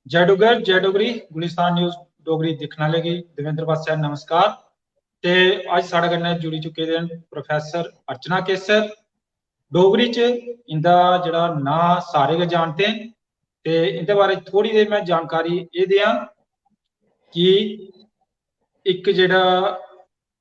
जय डुगर जय Dogri Gulistan news Dogri दिक्खने आह्ले गी देवेंद्र पासेआ नमस्कार। ते अज्ज साढ़े कन्नै जुड़ी चुके दे न प्रोफेसर अर्चना केसर। डोगरी च इंदा जेह्ड़ा नांऽ सारे गै जानदे न ते इंदे बारे थोड़ी देर मैं जानकारी एह् देआं कि इक जेह्ड़ा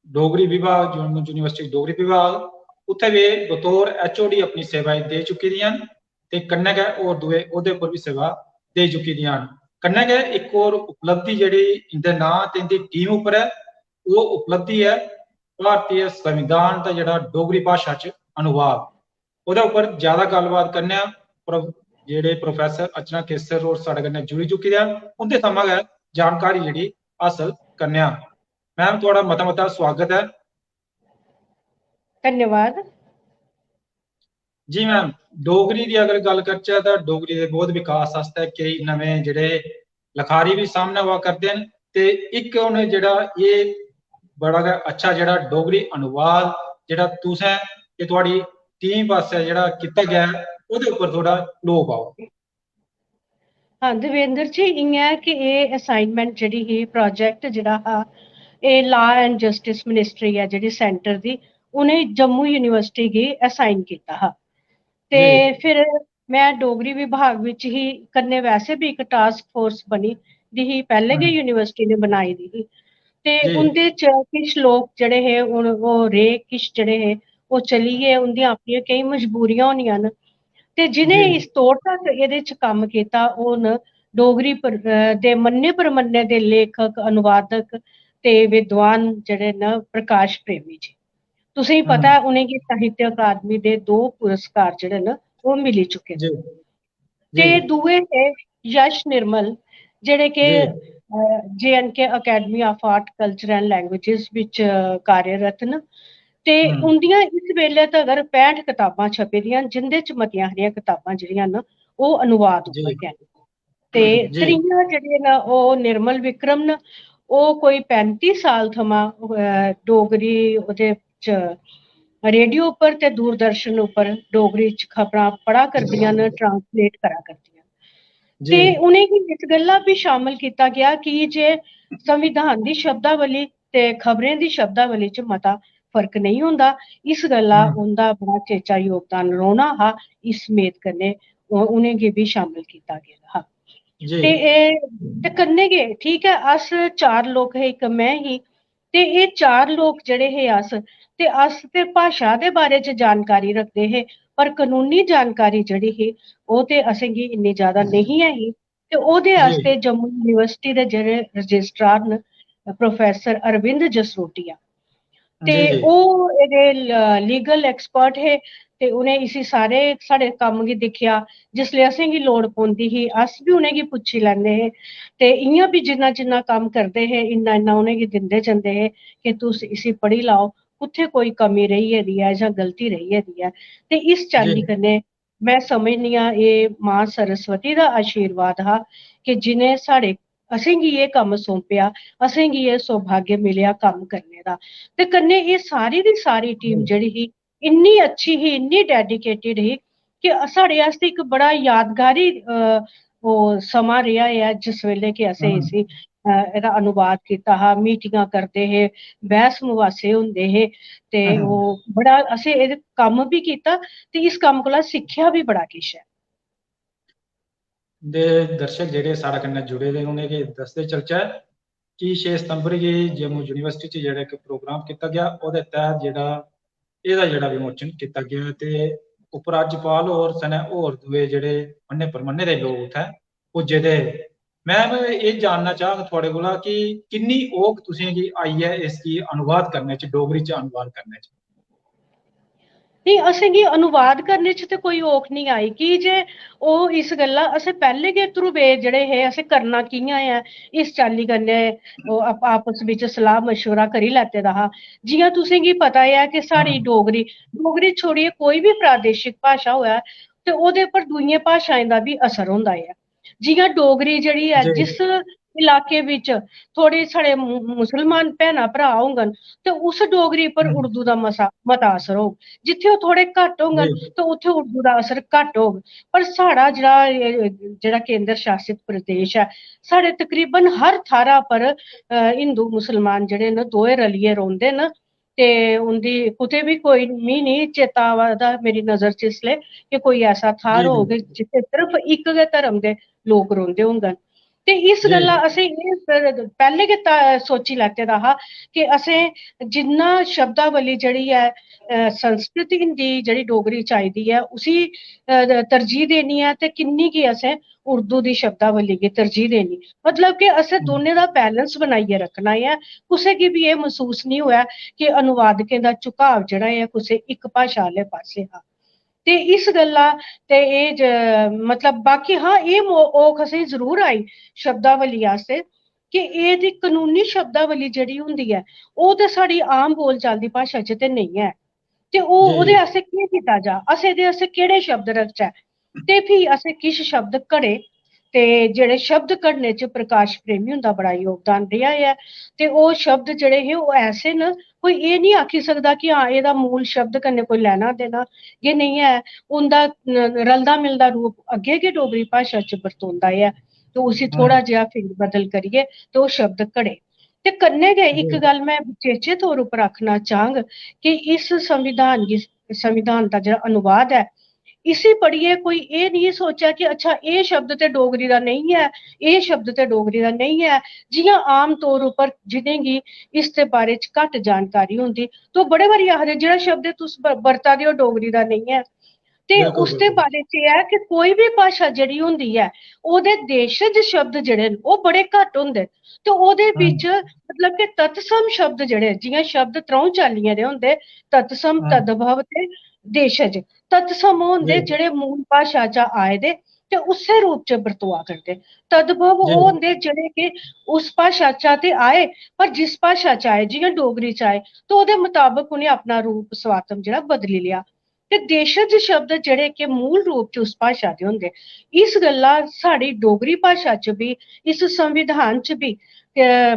डोगरी विभाग जम्मू यूनिवर्सिटी डोगरी विभाग उत्थै बी बतौर HOD अपनी सेवाएं दे चुकी दियां न ते कन्नै गै होर दुए ओह्दे उप्पर बी सेवा दे चुकी दियां न। कन्नै गै इक होर उपलब्धि जेह्ड़ी इंदे नांऽ ते इंदी टीम उप्पर ऐ ओह् उपलब्धि है भारतीय संविधान दा जेह्ड़ा डोगरी भाशा च अनुवाद। ओह्दे उप्पर ज्यादा गल्लबात करने आं। जेह्ड़े प्रोफेसर अर्चना केसर होर साढ़े कन्नै जुड़ी चुके दे न उंदे थमां गै जानकारी जेह्ड़ी हासल करने आं। मैम थुआढ़ा मता मता स्वागत है। धन्यवाद जी मैम, डोगरी की अगर गल करचै तां डोगरी दे बहुत विकास आस्तै केई नमें जेह्ड़े लखारी भी सामने आवा करदे न ते इक हून जेह्ड़ा एह् बड़ा गै अच्छा जेह्ड़ा डोगरी अनुवाद जेह्ड़ा तुसें ते थुआढ़ी टीम पासेआ जेह्ड़ा कीता गया है ओह्दे उप्पर थोड़ा लो पाओ। हाँ देवेंद्र जी, इ'यां कि एह् असाइनमेंट जेह्ड़ी ही प्रोजेक्ट जेह्ड़ा हा एह् लॉ एंड जस्टिस मिनिस्ट्री है जेह्ड़ी सेंटर दी उ'नें जम्मू यूनिवर्सिटी गी असाइन कीता हा ते जी फिर मैं डोगरी विभाग विच ही कन्नै वैसे भी इक टास्क फोर्स बनी दी ही पैह्ले गै यूनिवर्सिटी ने बनाई दी ही ते जी उं'दे च किश लोग जेह्ड़े हे हून ओह् रेह्, किश जेह्ड़े हे ओह् चली गे, उं'दियां अपनियां केईं मजबूरियां होनियां न ते जिनें जी इस तौर तक एह्दे च कम्म कीता ओह् न डोगरी दे मन्ने परमन्ने दे लेखक अनुवादक ते विद्वान जेह्ड़े न प्रकाश प्रेमी जी। तुसेंगी पता है उ'नेंगी साहित्य अकादमी दे 2 पुरस्कार जेह्ड़े न ओह् मिली चुके न जी ते जी दुए हे यश निर्मल जेह्ड़े के जी JNK academy of art culture and languages विच कार्यरत न ते उंदियां इस वेल्ले तगर 65 कताबां छपी दियां न जिंदे च मतियां हारियां कताबां जेह्ड़ियां न ओह् अनुवाद जी उप्पर गै ते जी त्रियां जेह्ड़ियां न ओह् निर्मल विक्रम न। ओह् कोई 35 साल थमां डोगरी ओह्दे च रेडियो उप्पर ते दूरदर्शन उप्पर डोगरी च खबरां पढ़ा करदियां न, ट्रांसलेट करा करदियां न जी ते उ'नेंगी इस गल्ला भी शामल कीता गया कि जे संविधान दी शब्दावली ते खबरें दी शब्दावली च मता फर्क नहीं होंदा। इस गल्ला उं'दा बड़ा चेचा योगदान रौह्ना हा, इस मेद कन्नै उ'नेंगी भी शामल कीता गेदा हा जी ते एह् ते कन्नै गै ठीक ऐ अस 4 लोक हे, इक मैं ही ते एह् 4 लोक जेह्ड़े हे अस ते भाशा दे बारे च जानकारी रखदे हे पर कानूनी जानकारी जेह्ड़ी ही ओह् ते असेंगी इन्नी ज्यादा नहीं ऐ ही ते ओह्दे जी आस्ते जम्मू यूनिवर्सिटी दे जेह्ड़े रजिस्ट्रार न प्रोफेसर अरविंद जसरोटिया ते जी जी ओह् एह्दे लीगल एक्सपर्ट हे ते उ'नें इसी सारे साढ़े कम्म गी दिक्खेआ। जिसले असेंगी लोड़ पौंदी ही अस भी उ'नेंगी पुच्छी लैंदे हे ते इ'यां भी जिन्ना जिन्ना कम्म करदे हे इन्ना इन्ना उ'नेंगी दिंदे जंदे हे कि तुस इसी पढ़ी लैओ कुत्थै कोई कमी रेही गेदी ऐ जां गलती रेही गेदी ऐ ते इस जी चाल्ली कन्नै मैं समझनी आं एह् मां सरस्वती दा आशीर्वाद हा कि जिनें साढ़े असेंगी एह् कम्म सौंपेआ, असेंगी एह् सौभाग्य मिलेआ कम्म करने दा ते कन्नै एह् सारी दी सारी टीम जेह्ड़ी ही इन्नी अच्छी ही, इन्नी डेडिकेटेड ही कि साढ़े आस्तै इक बड़ा यादगारी ओह् समां रेहा ऐ जिस वेल्ले कि असें इसी एह्दा अनुवाद कीता हा, मीटिंगां करदे हे, बैह्स मुबासे होंदे हे ते ओह् बड़ा असें एह्दे कम्म भी कीता ते इस कम्म कोला सिक्खेआ भी बड़ा किश ऐ। दे दर्शक जेह्ड़े साढ़े कन्नै जुड़े दे उ'नेंगी दसदे चलचै कि 6 सितंबर गी जम्मू यूनिवर्सिटी च जेह्ड़ा इक प्रोग्राम कीता गया ओह्दे तैह्त एह्दा जेह्ड़ा विमोचन कीता गया ते उपराज्यपाल होर सने होर दुए जेह्ड़े मन्ने परमन्ने दे लोग उत्थै पुज्जे दे। मैम एह् जानना चाह्ङ थुआढ़े कोला कि किन्नी औक तुसेंगी आई ऐ इसगी अनुवाद करने च, डोगरी च अनुवाद करने च? नहीं असेंगी अनुवाद करने च ते कोई औख नहीं आई कि जे ओह् इस गल्ला असें पैह्ले गै ध्रुवे जेह्ड़े हे असें करना कि'यां ऐ इस चाल्ली कन्नै ओह् आपस बिच सलाह मशवरा करी लैते दा हा। जि'यां तुसेंगी पता ऐ कि साढ़ी डोगरी छोड़ियै कोई भी प्रादेशिक भाशा होऐ ते ओह्दे उप्पर दूइयें भाशाएं दा बी असर होंदा ऐ। जि'यां डोगरी जेह्ड़ी ऐ जी जिस इलाके विच थोड़ी साढ़े मुसलमान भैन भरा होङन ते उस डोगरी पर उर्दू दा मता असर होग। जित्थे ओह् थोड़े घट्ट होङन जी ते उत्थे उर्दू दा असर घट्ट होग। पर साढ़ा जेह्ड़ा केंद्र शासित प्रदेश है, साढ़े तकरीबन हर थाह्रा पर हिंदू मुसलमान जेह्ड़े न दोए रलियै रौंह्दे न। ते उंदी कुतै भी कोई मी नहीं चेता आवा दा मेरी नजर च इसलै कि कोई ऐसा थाह्र जी होग जित्थे सिर्फ इक गै धर्म दे लोक रौंह्दे होङन। ते इस जी गल्ला असें पैह्ले गै सोची लैते दा हा कि असें जिन्ना शब्दावली जेह्ड़ी ऐ संस्कृत हिंदी जेह्ड़ी डोगरी च आई दी ऐ उसी तरजीह देनी ऐ ते किन्नी गी असें उर्दू दी शब्दावली गी तरजीह देनी। मतलब कि असें दोनें दा बैलेंस बनाइयै रखना ऐ। कुसै गी बी एह् मसूस निं होऐ कि अनुवादकें दा झुकाव जेह्ड़ा ऐ कुसै इक भाशा आह्ले पास्से हा। ते इस गल्ला ते मतलब बाकी हाँ एह् औख असेंगी जरूर आई शब्दावली आस्तै कि एह्दी कानूनी शब्दावली जेह्ड़ी होंदी ऐ ओह् ते साढ़ी आम बोलचाल दी भाशा च ते नेईं ऐ। ते ओह्दे जी आस्तै केह् कीता जा, अस एह्दे आस्तै केह्ड़े शब्द रखचै? ते फ्ही असें किश शब्द घड़े ते जेह्ड़े शब्द घड़ने च प्रकाश प्रेमी हुंदा बड़ा योगदान रेहा ऐ। ते ओह् शब्द जेह्ड़े हे ओह् ऐसे न कोई एह् निं आखी सकदा कि हां एह्दा मूल शब्द कन्नै कोई लैना देना एह् नेईं ऐ। उं'दा रलदा मिलदा रूप अग्गें गै डोगरी भाशा च बरतोंदा ऐ। ते उसी हाँ थोड़ा जेहा फेर बदल करियै ते ओह् शब्द घड़े। ते कन्नै गै इक जी गल्ल मैं चेचे तौर उप्पर आखना चाह्ङ कि इस संविधान दा जेह्ड़ा अनुवाद ऐ इसी पढ़ियै कोई एह् नहीं सोचै कि अच्छा एह् शब्द ते डोगरी दा नेईं ऐ, एह् शब्द ते डोगरी दा नेईं ऐ। जि'यां आम तौर उप्पर जिनेंगी इसदे बारे च घट्ट जानकारी होंदी तो बड़े बारी आखदे जेह्ड़ा शब्द तुस बरता दे ओ डोगरी दा नेईं ऐ। ते बिल्कुल उसदे बिल्कुल बारे च एह् ऐ कि कोई भी भाशा जेह्ड़ी होंदी ऐ ओह्दे देशज शब्द जेह्ड़े न ओह् बड़े घट्ट होंदे न। ते ओह्दे हाँ बिच मतलब कि तत्सम शब्द जेह्ड़े जि'यां शब्द त्र'ऊं चाल्लियें दे होंदे तत्सम, हाँ तद्भव ते देशज। तत्सम ओह् जी होंदे जेह्ड़े मूल भाशा चा आए दे ते उस्सै रूप च बरतोआ करदे। तद्भव जी ओह् होंदे जेह्ड़े कि उस भाशा चा ते आए पर जिस भाशा च आए जि'यां डोगरी च आए तो ओह्दे मताबक उ'नें अपना रूप स्वातम जेह्ड़ा बदली लेआ। ते देशज शब्द जेह्ड़े कि मूल रूप च उस भाशा दे होंदे। इस गल्ला साढ़ी डोगरी भाशा च बी इस संविधान च बी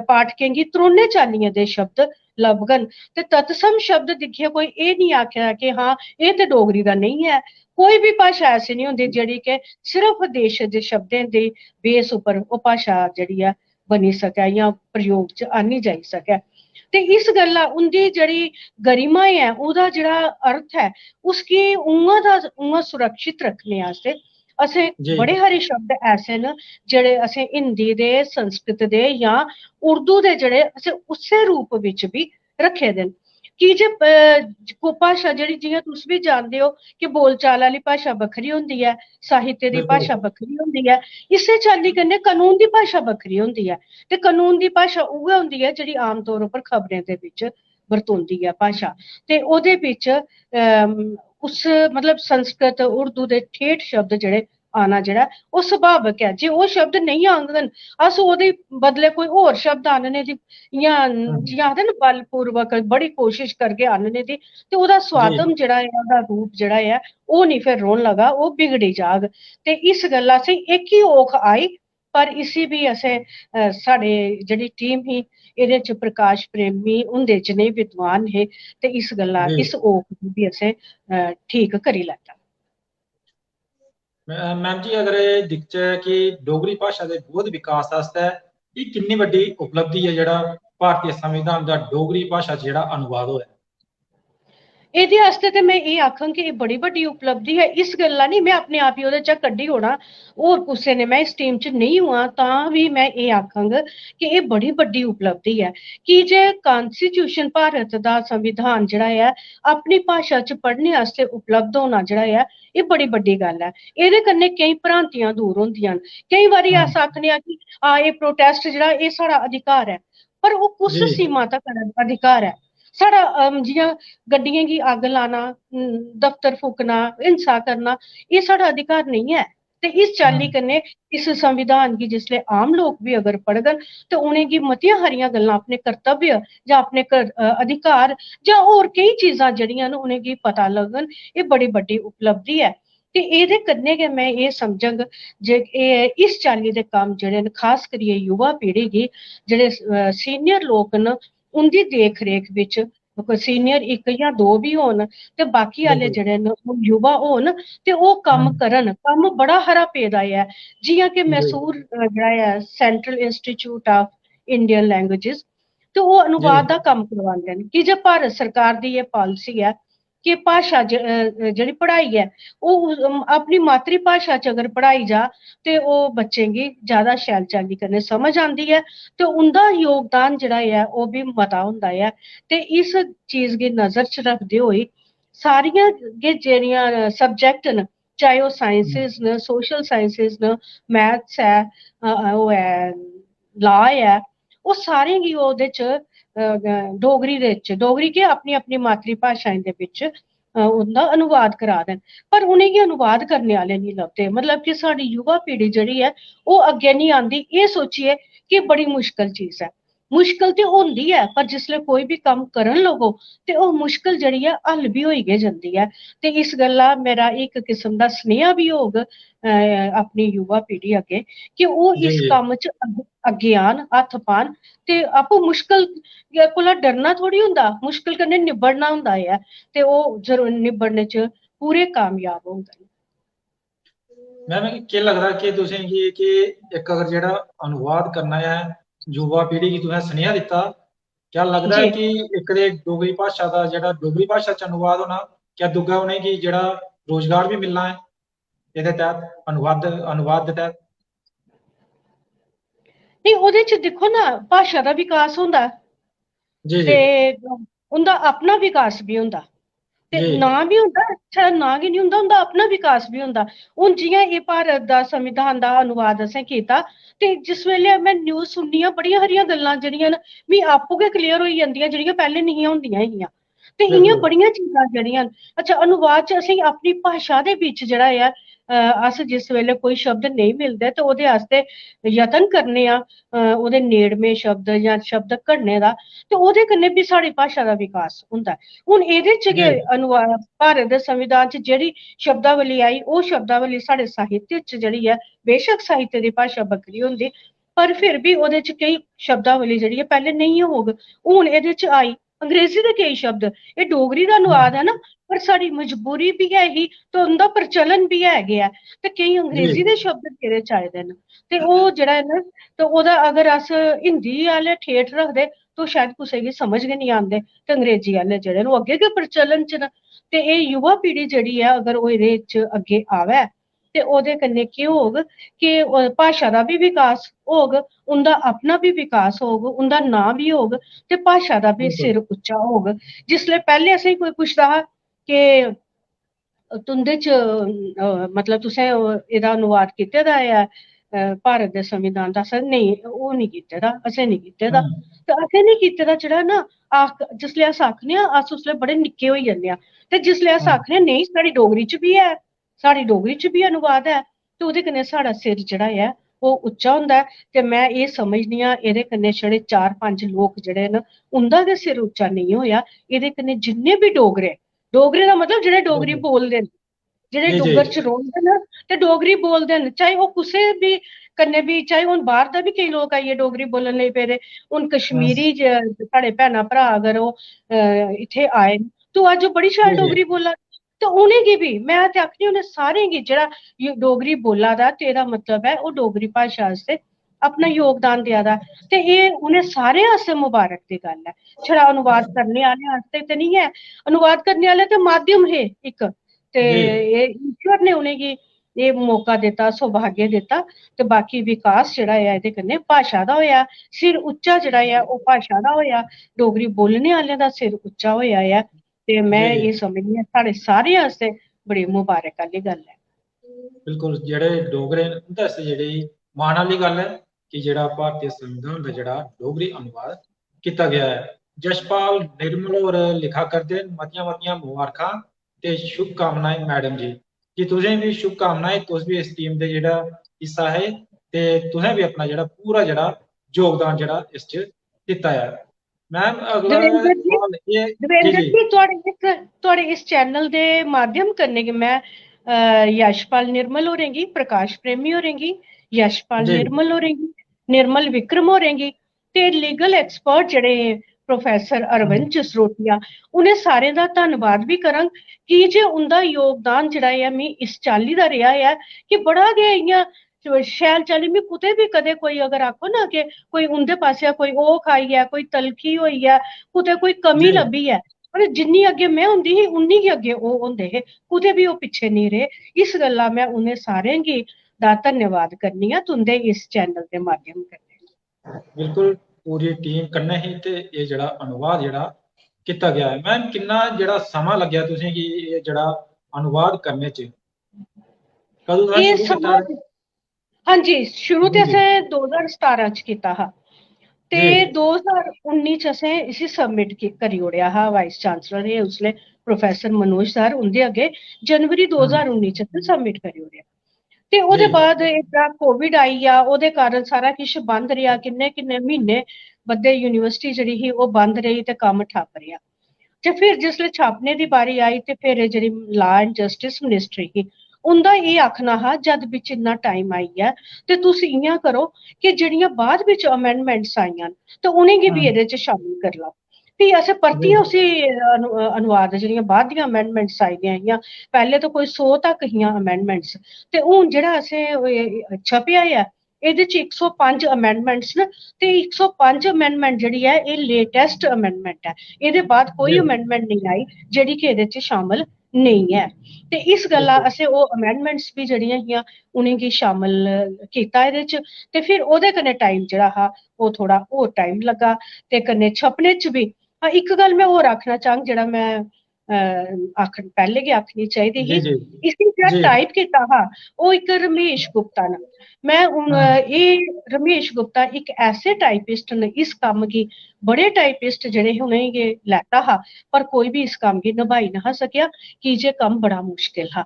पाठकें गी त्रौनें चाल्लियें दे शब्द लभगन। ते तत्सम शब्द दिक्खियै कोई एह् निं आखेआ कि हां एह् ते डोगरी दा नेईं ऐ। कोई भी भाशा ऐसी नहीं होंदी जेह्ड़ी कि सिर्फ देशज शब्दें दे बेस उप्पर ओह् भाशा जेह्ड़ी ऐ बनी सकै जां प्रयोग च आह्नी जाई सकै। ते इस गल्ला उं'दी जेह्ड़ी गरिमा ऐ ओह्दा जेह्ड़ा अर्थ ऐ उसगी उ'आं दा उ'आं सुरक्षित रक्खने आस्तै असें जी बड़े हारे शब्द ऐसे न जेह्ड़े असें हिंदी दे, संस्कृत दे जां उर्दू दे जेह्ड़े असें उस्सै रूप बिच बी रक्खे दे न। की जे भाशा जेह्ड़ी जि'यां तुस बी जानदे ओ कि बोलचाल आह्ली भाशा बक्खरी होंदी ऐ, साहित्य दी बिल्कुल भाशा बक्खरी होंदी ऐ। इस्सै चाल्ली कन्नै कनून दी भाशा बक्खरी होंदी ऐ। ते कनून दी भाशा उ'ऐ होंदी ऐ जेह्ड़ी आम तौर उप्पर खबरें दे बिच बरतोंदी ऐ भाशा। ते ओह्दे बिच उस मतलब संस्कृत, उर्दू दे ठेठ शब्द जेह्ड़े आना जेह्ड़ा ओह् सुभावक ऐ। जे ओह् शब्द नेईं आङन अस ओह्दे बदले कोई होर शब्द आह्नने दी इ'यां हाँ जि'यां आखदे ना बलपूर्वक बड़ी कोशिश करगे आह्नने दी ते ओह्दा जी स्वातम जेह्ड़ा ऐ ओह्दा रूप जेह्ड़ा ऐ ओह् निं फिर रौह्न लगा, ओह् बिगड़ी जाह्ग। ते इस गल्ला असें इक ही औख आई पर इसी भी असें साढ़े जेह्ड़ी टीम ही एह्दे च प्रकाश प्रेमी हुंदे जनेह् विद्वान हे ते इस गल्ला जी इस औख गी बी असें ठीक करी लैता। मैम जी अगर एह् दिखचै कि डोगरी भाशा दे बौद्ध विकास आस्तै एह् किन्नी बड्डी उपलब्धि है जेह्ड़ा भारतीय संविधान दा डोगरी भाशा च जेह्ड़ा अनुवाद होया। एह्दे आस्तै ते मैं एह् आखङ कि एह् बड़ी बड्डी उपलब्धि है। इस गल्ला निं मैं अपने आप गी ओह्दे चा कड्ढी ओड़ां होर कुसै ने मैं इस टीम च नेईं होआं तां बी मैं एह् आखङ कि एह् बड़ी बड्डी उपलब्धि ऐ। की जे कांस्टीट्यूशन भारत दा संविधान जेह्ड़ा ऐ अपनी भाशा च पढ़ने आस्तै उपलब्ध होना जेह्ड़ा ऐ एह् बड़ी बड्डी गल्ल ऐ। एह्दे कन्नै केईं भ्रांतियां दूर होंदियां न। केईं बारी हाँ अस आखने आं कि एह् प्रोटेस्ट जेह्ड़ा एह् साढ़ा अधिकार ऐ। पर ओह् कुस जी सीमा तक्कर अधिकार ऐ? साढ़ा जि'यां गड्डियें गी अग्ग लाना, दफ्तर फूकना, हिंसा करना एह् साढ़ा अधिकार नेईं ऐ। ते इस हाँ चाल्ली कन्नै इस संविधान गी जिसलै आम लोक बी अगर पढ़ङन ते उ'नेंगी मतियां हारियां गल्लां अपने कर्तव्य जां अपने अधिकार जां होर केईं चीज़ां जेह्ड़ियां न उ'नेंगी पता लग्गन। एह् बड़ी बड्डी उपलब्धि ऐ। ते एह्दे कन्नै गै मैं एह् समझङ जे इस चाल्ली दे कम्म जेह्ड़े न खास करियै युवा पीढ़ी गी जेह्ड़े सीनियर लोक न उंदी देख रेख बिच सीनियर इक जां दो बी होन ते बाकी आह्ले बिल्कुल। जेह्ड़े न ओह् युवा होन ते ओह् कम्म करन। कम्म बड़ा हारा पेदा ऐ जि'यां कि जी मैसूर जेह्ड़ा ऐ central institute of Indian languages ते ओह् जी अनुवाद दा कम्म करवांदे न कि जे भारत सरकार दी एह् पालिसी ऐ कि भाशा जेह्ड़ी पढ़ाई ऐ ओह् अपनी मातृ भाशा च अगर पढ़ाई जा ते ओह् बच्चें गी ज्यादा शैल चाल्ली कन्नै समझ आंदी ऐ ते उं'दा योगदान जेह्ड़ा ऐ ओह् बी मता होंदा ऐ। ते इस चीज गी नजर च रखदे होई सारियां गै जेह्ड़ियां सब्जैक्ट न चाहे ओह् साइंसिस न सोशल साइंसिस न मैथ्स ऐ ओह् ऐ लॉ ऐ ओह् सारें गी ओह्दे च डोगरी दे च डोगरी के अपनी अपनी मातृ भाशाएं दे बिच उं'दा अनुवाद करा दे न पर उ'नेंगी अनुवाद करने आह्ले निं लभदे मतलब कि साढ़ी युवा पीढ़ी जेह्ड़ी ऐ ओह् अग्गें निं आंदी एह् सोचियै कि बड़ी मुश्कल चीज ऐ। मुश्कल ते होंदी ऐ पर जिसलै कोई बी कम्म करन लगो ते ओह् मुश्कल जेह्ड़ी ऐ हल बी होई गै जंदी ऐ। ते इस गल्ला मेरा इक किस्म दा सनेहा बी होग अपनी युवा पीढ़ी अग्गें कि ओह् जी इस जी। कम्म च अग्गें आन हत्थ पान ते आपूं मुश्कल कोला डरना थोड़ी होंदा मुश्कल कन्नै निब्बड़ना होंदा ऐ ते ओह् जरूर निब्बड़ने च पूरे कामयाब होंदे न। मैम केह् लगदा कि तुसेंगी कि इक अगर जेह्ड़ा अनुवाद करना ऐ युवा पीढ़ी गी तुसें सनेहा दित्ता क्या लगदा जी है कि इक ते डोगरी भाशा दा जेह्ड़ा डोगरी भाशा च अनुवाद होना क्या दूआ उ'नेंगी जेह्ड़ा रोजगार भी मिलना है एह्दे तैह्त अनुवाद दे तैह्त? नहीं ओह्दे च दिक्खो ना भाशा दा विकास होंदा जी जी ते उं'दा अपना विकास भी होंदा ते जी नां बी होंदा अच्छा नां गै निं होंदा उं'दा अपना विकास बी होंदा। हून जि'यां एह् भारत दा संविधान दा अनुवाद असें कीता ते जिस वेल्ले में न्यूज़ सुननी आं बड़ियां हारियां गल्लां जेह्ड़ियां न मिगी आपूं गै क्लियर होई जंदियां जेह्ड़ियां पैह्लें निं होंदियां हियां ते इ'यां बिल्कुल बड़ियां चीज़ां जेह्ड़ियां न अच्छा अनुवाद च असेंगी अपनी भाशा दे बिच जेह्ड़ा ऐ अस जिस वेल्ले कोई शब्द नेईं मिलदे ते ओह्दे आस्तै यतन करने आं ओह्दे नेड़मे शब्द जां शब्द घड़ने दा ते ओह्दे कन्नै बी साढ़ी भाशा दा विकास होंदा ऐ। हून एह्दे च जी गै अनुवाद भारत दे संविधान च जेह्ड़ी शब्दावली आई ओह् शब्दावली साढ़े साहित्य च जेह्ड़ी ऐ बेशक साहित्य दी भाशा बक्खरी होंदी पर फिर भी ओह्दे च केईं शब्दावली जेह्ड़ी ऐ पैह्लें नेईं होग हून एह्दे च आई अंग्रेजी दे केईं शब्द एह् डोगरी दा अनुवाद ऐ ना पर साढ़ी मजबूरी बी है ही ते उं'दा प्रचलन बी है गै ते केईं जी अंग्रेजी दे शब्द एह्दे च आए दे न ते ओह् जेह्ड़ा ऐ ना ते ओह्दा अगर अस हिंदी आह्ले ठेठ रखदे तो शायद कुसै गी समझ गै निं आंदे ते अंग्रेजी आह्ले जेह्ड़े न ओह् अग्गें गै प्रचलन च न ते एह् युवा पीढ़ी जेह्ड़ी ऐ अगर ओह् एह्दे च अग्गें आवै ते ओह्दे कन्नै केह् होग कि भाशा दा बी विकास होग उं'दा अपना बी विकास होग उं'दा नांऽ बी होग ते भाशा दा बी बिल्कुल सिर उच्चा होग जिसलै पैह्लें असेंगी कोई पुछदा हा कि तुं'दे च मतलब तुसें एह्दा अनुवाद कीते दा ऐ भारत दे संविधान दा असें नेईं ओह् निं कीते दा असें निं कीते दा हम्म ते असें निं कीते दा जेह्ड़ा ना जिसलै अस आखने आं अस उसलै बड़े निक्के होई जन्ने आं ते जिसलै अस हम्म आखने आं नेईं साढ़ी डोगरी च बी ऐ साढ़ी डोगरी च बी अनुवाद ऐ ते ओह्दे कन्नै साढ़ा सिर जेह्ड़ा ऐ ओह् उच्चा होंदा ऐ ते मैं एह् समझनी आं एह्दे कन्नै छड़े 4-5 लोक जेह्ड़े न उं'दा गै सिर उच्चा नेईं होएआ एह्दे कन्नै जिन्ने बी डोगरे डोगरे दा मतलब जेह्ड़े डोगरी बिल्कुल बोलदे न जेह्ड़े जी जी डुग्गर च रौंह्दे न ते डोगरी बोलदे न चाहे ओह् कुसै बी कन्नै बी चाहे हून बाह्र दा बी केईं लोक आइयै डोगरी बोलन लगी पेदे हून हम्म कश्मीरी साढ़े भैनां भ्राऽ अगर ओह् इत्थै आए न तो अज्ज ओह् बड़ी शैल जी जी डोगरी बोला दे ते उ'नेंगी बी मैं ते आखनी उ'नें सारें गी जेह्ड़ा डोगरी बोला दा ते एह्दा मतलब ऐ ओह् डोगरी भाशा आस्तै अपना योगदान देआ दा ते एह् उ'नें सारें आस्तै मुबारक दी गल्ल ऐ छड़ा अनुवाद करने आह्ले आस्तै ते निं ऐ अनुवाद करने आह्ले ते माध्यम हे इक ते जी एह् ईश्वर ने उ'नेंगी एह् मौका दित्ता सौभाग्य दित्ता ते बाकी विकास जेह्ड़ा ऐ एह्दे कन्नै भाशा दा होएआ सिर उच्चा जेह्ड़ा ऐ ओह् भाशा दा होएआ डोगरी बोलने आह्लें दा सिर उच्चा होएआ ऐ ते मैं जी एह् समझनी आं साढ़े सारें आस्तै बड़ी मुबारक आह्ली गल्ल ऐ। बिल्कुल जेह्ड़े डोगरे न उं'दे आस्तै जेह्ड़ी माण आह्ली गल्ल ऐ कि जेह्ड़ा भारती संविधान दा जेह्ड़ा डोगरी अनुवाद कीता गेआ ऐ। जशपाल निर्मल होर लिखा करदे न मतियां मतियां मबारखां ते शुभकामनाएं मैडम जी कि तुसें बी शुभकामनाएं तुस बी इस टीम दे जेह्ड़ा हिस्सा है ते तुसें बी अपना जेह्ड़ा पूरा जेह्ड़ा योगदान जेह्ड़ा इस च दित्ता ऐ। मैम अगला दविंदर जी सवाल एह् जी दविंदर जी जी थुआढ़े इस चैनल दे माध्यम कन्नै कि मैं यशपाल निर्मल होरेंगी, प्रकाश प्रेमी होरेंगी, यशपाल जी निर्मल होरेंगी, निर्मल विक्रम होरेंगी ते लीगल एक्सपर्ट जेह्ड़े प्रोफेसर अरविंद जसरोटिया, उ'नें सारें दा धन्नवाद भी करां कि जे उंदा योगदान जेह्ड़ा ऐ मिगी इस चाल्ली दा रेहा ऐ कि बड़ा गै इ'यां शैल चाल्ली में कुतै भी कदें कोई अगर आखो ना कि कोई उंदे पासेआ कोई ओह् खाई ऐ, कोई तलखी होई ऐ, कुतै कोई कमी जी लब्भी ऐ, पर जिन्नी अग्गे मैं होंदी ही उन्नी गै अग्गे ओह् होंदे हे, कुतै भी ओह् पिच्छे नहीं रेह्। इस गल्ला मैं उ'नें सारें गी दा धन्नवाद करनी आं तुंदे इस चैनल दे माध्यम कन्नै। बिल्कुल पूरी टीम कन्नै ही ते एह् जेह्ड़ा अनुवाद जेह्ड़ा कीता गया है। मैम किन्ना जेह्ड़ा समां लग्गेआ तुसें गी एह् जेह्ड़ा अनुवाद करने च? कदूं तुसें एह् शुरू कीता? समां हाँ जी, शुरू ते जी जी असें 2017 च कीता हा ते जी 2019 च असें इसी सबमिट करी ओड़ेआ हा वाइस चांसलर हे उसलै प्रोफेसर मनोज सर, उंदे अग्गे जनवरी 2019 च असें सबमिट करी ओड़ेआ। ते जी ओह्दे बाद इतना कोविड आई गेआ, ओह्दे कारण सारा किश बंद रेहा, किन्ने किन्ने म्हीने बद्दे यूनिवर्सिटी जेह्ड़ी ही ओह् बंद रेही ते कम्म ठप्प रेहा। ते फिर जिसलै छापने दी बारी आई ते फिर जेह्ड़ी लॉ एंड जस्टिस मिनिस्ट्री ही उंदा एह् आखना हा जद बिच इन्ना टाइम आई ऐ ते तुस इ'यां करो कि जेह्ड़ियां बाद बिच अमेंडमेंट्स आइयां न ते उ'नेंगी बी एह्दे च शामिल करी लैओ। फ्ही असें जी परतियै उसी अनुवाद जेह्ड़ियां बाद दियां अमेंडमेंट्स आई दियां हियां, पैह्ले तो कोई 100 तक हियां अमेंडमेंट्स ते हून जेह्ड़ा असें छपेआ ऐ एह्दे च 105 अमेंडमेंट्स न ते 105 अमेंडमेंट जेह्ड़ी ऐ एह् लेटेस्ट अमेंडमेंट ऐ, एह्दे बाद कोई जी अमेंडमेंट नहीं आई जेह्ड़ी कि एह्दे च शामिल नेईं ऐ। ते इस गल्ला बिल्कुल असें ओह् अमेंडमेंट्स भी जेह्ड़ियां हियां उ'नेंगी शामिल कीता एह्दे च ते फिर ओह्दे कन्नै टाइम जेह्ड़ा हा ओह् थोह्ड़ा होर टाइम लग्गा ते कन्नै छपने च भी। इक गल्ल मैं होर आखना चाहङ जेह्ड़ा मैं पैह्ले गै आखनी चाहिदी जी ही, जी इसी जेह्ड़ा जी टाइप कीता हा ओह् इक रमेश गुप्ता न। मैं हून एह् रमेश गुप्ता इक ऐसे टाइपिस्ट न, इस कम्म गी बड़े टाइपिस्ट जेह्ड़े हे उ'नेंगी लैता हा पर कोई भी इस कम्म गी नभाई निहा सकेआ की जे कम्म बड़ा मुश्किल हा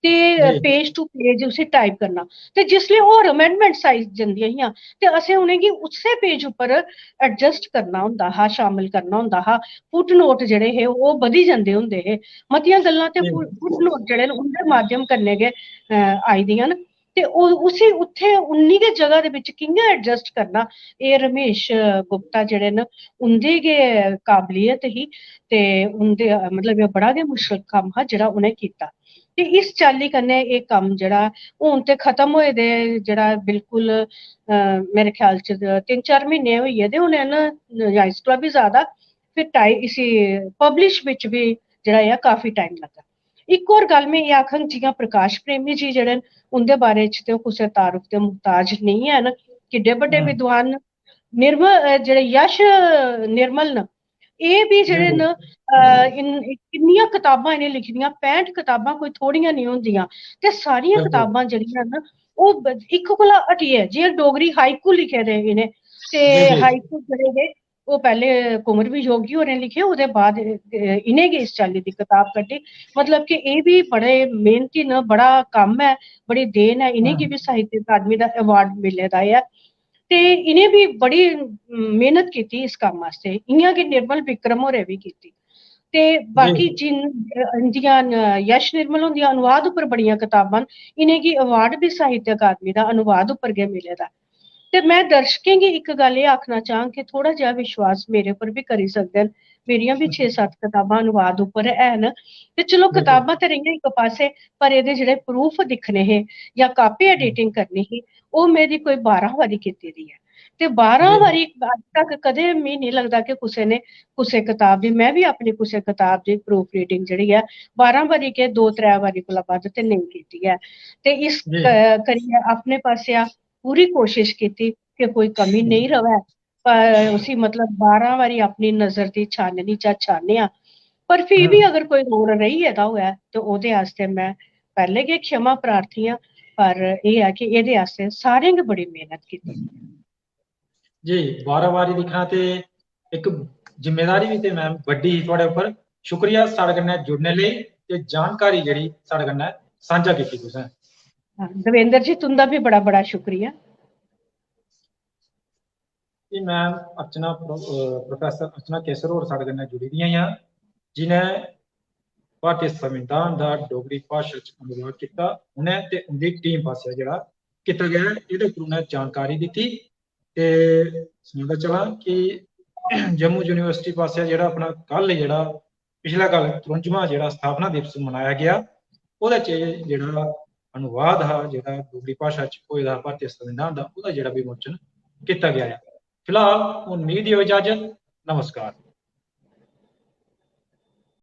ते जी पेज टू पेज उसी टाइप करना ते जिसलै होर अमेंडमेंट्स आई जंदियां हियां ते असें उ'नेंगी उस्सै पेज उप्पर एडजस्ट करना होंदा हा, शामिल करना होंदा हा। फुट नोट जेह्ड़े हे ओह् बधी जंदे होंदे हे, मतियां गल्लां ते जी फुट नोट जेह्ड़े न उं'दे माध्यम कन्नै गै आई दियां न ते उसी उत्थे उन्नी गै जगह दे बिच कि'यां एडजस्ट करना, एह् रमेश गुप्ता जेह्ड़े न उं'दी गै काबलियत ही ते उं'दे मतलब एह् बड़ा गै मुश्कल कम्म हा जेह्ड़ा उ'नें कीता। ते इस चाल्ली कन्नै एह् कम्म जेह्ड़ा हून ते खत्म होए दे जेह्ड़ा बिल्कुल मेरे ख्याल च 3-4 म्हीने होई गेदे होने न जां इस कोला बी ज़्यादा। फिर इसी पब्लिश बिच भी जेह्ड़ा ऐ काफी टाइम लग्गा। इक होर गल्ल मैं एह् आखङ जि'यां प्रकाश प्रेमी जी जेह्ड़े न उं'दे बारे च ते ओह् कुसै तारुफ दे मुहताज नेईं हैन, किड्डे बड्डे विद्वान न। निर्मल जेह्ड़े यश निर्मल न एह् बी जी जेह्ड़े जी न किन्नियां कताबां इ'नें लिखी दियां, 65 कताबां कोई थोड़ियां निं होंदियां ते सारियां बिल्कुल कताबां जेह्ड़ियां न ओह् इक कोला हटियै जि'यां डोगरी हाइकू लिखे दे इ'नें ते जी जी हाइकू जेह्ड़े हे ओह् पैह्ले कुंवर वियोगी होरें लिखे, ओह्दे बाद इ'नें गी इस चाल्ली दी कताब कड्ढी। मतलब कि एह् बी बड़े मेहनती न, बड़ा कम्म ऐ, बड़ी देन ऐ, इ'नेंगी बी साहित्य अकादमी दा अवार्ड मिले दा ऐ ते इ'नें बी बड़ी मेहनत कीती इस कम्म आस्तै, इ'यां गै निर्मल विक्रम होरें बी कीती। ते जी बाकी इंदियां यश निर्मल हुंदियां अनुवाद उप्पर बड़ियां कताबां न, इ'नेंगी अवार्ड बी साहित्य अकादमी दा अनुवाद उप्पर गै मिले दा। ते मैं दर्शकें गी इक गल्ल एह् आखना चाहङ कि थोह्ड़ा जेहा विश्वास मेरे उप्पर बी करी सकदे न। मेरियां बी 6-7 कताबां अनुवाद उप्पर हैन ते चलो बिल्कुल कताबां ते रेहियां इक पास्से पर एह्दे जेह्ड़े प्रूफ दिक्खने हे जां कापी एडिटिंग करनी ही ओह् मेरी कोई 12 बारी कीती दी ऐ ते 12 जी बारी अज्ज तक कदें मिगी नहीं लगदा कि कुसै ने कुसै कताब दी, मैं भी अपनी कुसै कताब दी प्रूफ रीडिंग जेह्ड़ी ऐ 12 बारी के 2-3 बारी कोला बद्ध ते नेईं कीती ऐ ते इस जी करियै अपने पासेआ पूरी कोशिश कीती कि कोई कमी नेईं रवै पर उसी मतलब 12 बारी अपनी नज़र दी छाननी चा छानेआ पर फ्ही बी अगर कोई रोड़ रेही गेदा होऐ ते ओह्दे आस्तै मैं पैह्ले गै क्षमा प्रार्थी आं पर एह् ऐ कि एह्दे आस्तै सारें गै बड़ी मेहनत कीती। जी 12 बारी दिक्खना ते इक जिम्मेदारी भी ते मैम बड्डी ही थुआढ़े उप्पर। शुक्रिया साढ़े कन्नै जुड़ने लेई ते जानकारी जेह्ड़ी साढ़े कन्नै सांझा कीती तुसें। दविंदर जी तुंदा भी बड़ा बड़ा शुक्रिया। जी मैम अर्चना प्रोफेसर अर्चना केसर होर साढ़े कन्नै जुड़ी दियां हियां जिनें ਭਾਰਤੀ ਸੰਵਿਧਾਨ ਦਾ ਡੋਗਰੀ ਭਾਸ਼ਾ ਚ ਅਨੁਵਾਦ ਕੀਤਾ ਉਹਨੇ ਤੇ ਉਹਦੀ ਟੀਮ ਪਾਸਿਆ ਜਿਹੜਾ ਕੀਤਾ ਗਿਆ ਇਹਦੇ ਉੱਪਰ ਉਹਨੇ ਜਾਣਕਾਰੀ ਦਿੱਤੀ ਤੇ ਸੁਣਦਾ ਚਲਾ ਕਿ ਜੰਮੂ ਯੂਨੀਵਰਸਿਟੀ ਪਾਸਿਆ ਜਿਹੜਾ ਆਪਣਾ ਕੱਲ ਜਿਹੜਾ ਪਿਛਲਾ ਕੱਲ 53ਵਾਂ ਜਿਹੜਾ ਸਥਾਪਨਾ ਦਿਵਸ ਮਨਾਇਆ ਗਿਆ ਉਹਦੇ ਚ ਜਿਹੜਾ ਅਨੁਵਾਦ ਹੈ ਜਿਹੜਾ ਡੋਗਰੀ ਭਾਸ਼ਾ ਚ ਹੋਇਆ ਭਾਰਤੀ ਸੰਵਿਧਾਨ ਦਾ ਉਹਦਾ ਜਿਹੜਾ ਵਿਮੋਚਨ ਕੀਤਾ ਗਿਆ ਹੈ। ਫਿਲਹਾਲ ਹੁਣ ਮੀਂਹ ਦਿਓ ਇਜਾਜ਼ਤ। ਨਮਸਕਾਰ।